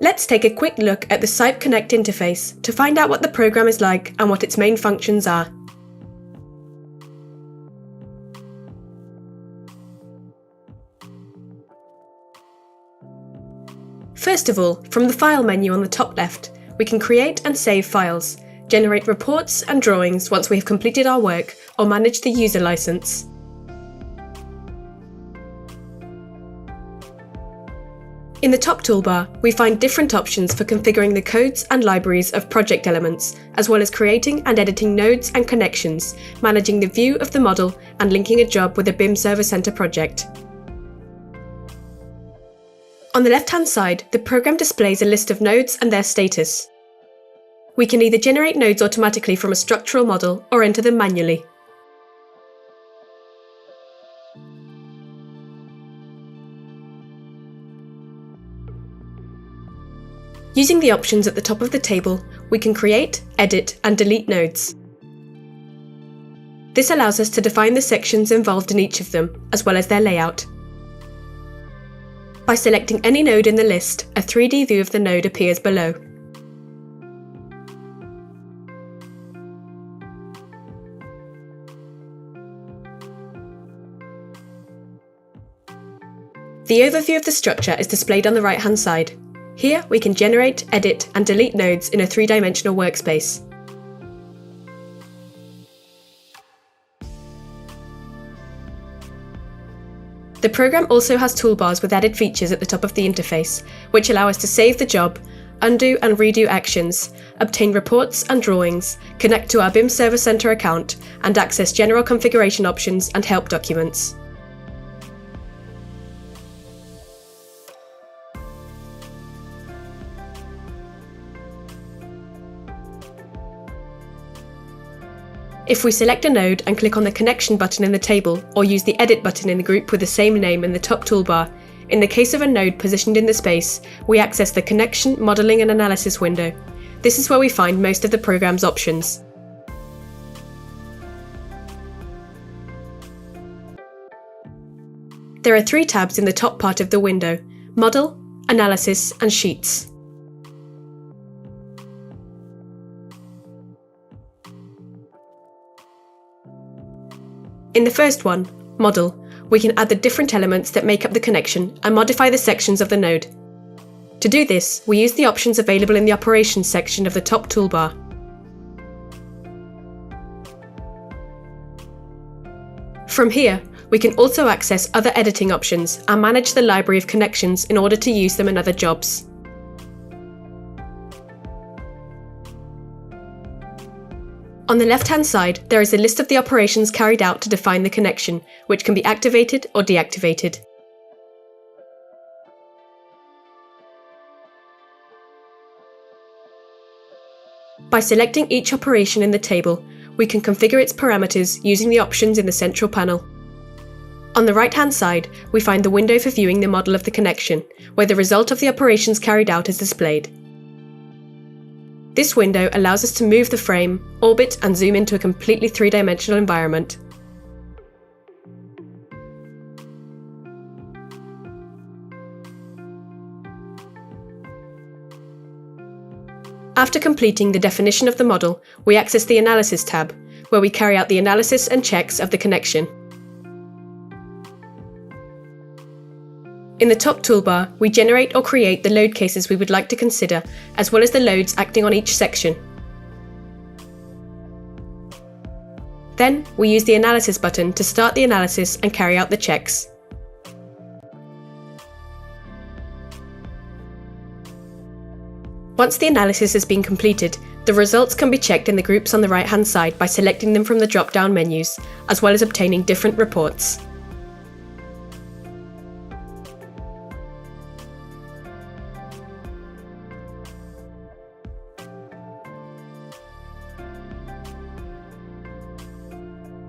Let's take a quick look at the CYPE Connect interface to find out what the program is like and what its main functions are. First of all, from the File menu on the top left, we can create and save files, generate reports and drawings once we have completed our work, or manage the user license. In the top toolbar, we find different options for configuring the codes and libraries of project elements, as well as creating and editing nodes and connections, managing the view of the model, and linking a job with a BIM Server Center project. On the left-hand side, the program displays a list of nodes and their status. We can either generate nodes automatically from a structural model or enter them manually. Using the options at the top of the table, we can create, edit, and delete nodes. This allows us to define the sections involved in each of them, as well as their layout. By selecting any node in the list, a 3D view of the node appears below. The overview of the structure is displayed on the right-hand side. Here we can generate, edit, and delete nodes in a three-dimensional workspace. The program also has toolbars with added features at the top of the interface, which allow us to save the job, undo and redo actions, obtain reports and drawings, connect to our BIM Server Center account, and access general configuration options and help documents. If we select a node and click on the Connection button in the table, or use the Edit button in the group with the same name in the top toolbar, in the case of a node positioned in the space, we access the Connection, Modeling and Analysis window. This is where we find most of the program's options. There are 3 tabs in the top part of the window: Model, Analysis and Sheets. In the first one, Model, we can add the different elements that make up the connection and modify the sections of the node. To do this, we use the options available in the Operations section of the top toolbar. From here, we can also access other editing options and manage the library of connections in order to use them in other jobs. On the left-hand side, there is a list of the operations carried out to define the connection, which can be activated or deactivated. By selecting each operation in the table, we can configure its parameters using the options in the central panel. On the right-hand side, we find the window for viewing the model of the connection, where the result of the operations carried out is displayed. This window allows us to move the frame, orbit and zoom into a completely three-dimensional environment. After completing the definition of the model, we access the Analysis tab, where we carry out the analysis and checks of the connection. In the top toolbar, we generate or create the load cases we would like to consider, as well as the loads acting on each section. Then, we use the Analysis button to start the analysis and carry out the checks. Once the analysis has been completed, the results can be checked in the groups on the right-hand side by selecting them from the drop-down menus, as well as obtaining different reports.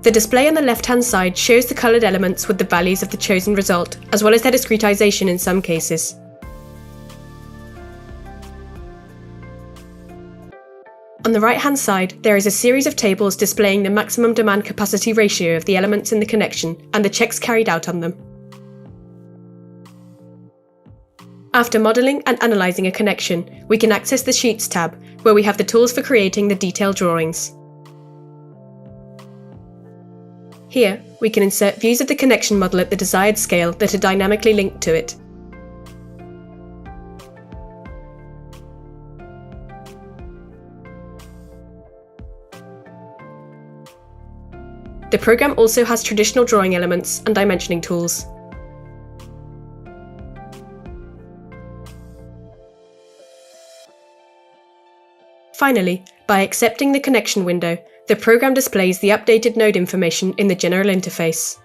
The display on the left-hand side shows the coloured elements with the values of the chosen result, as well as their discretization in some cases. On the right-hand side, there is a series of tables displaying the maximum demand capacity ratio of the elements in the connection and the checks carried out on them. After modelling and analysing a connection, we can access the Sheets tab, where we have the tools for creating the detailed drawings. Here, we can insert views of the connection model at the desired scale that are dynamically linked to it. The programme also has traditional drawing elements and dimensioning tools. Finally, by accepting the connection window, the programme displays the updated node information in the general interface.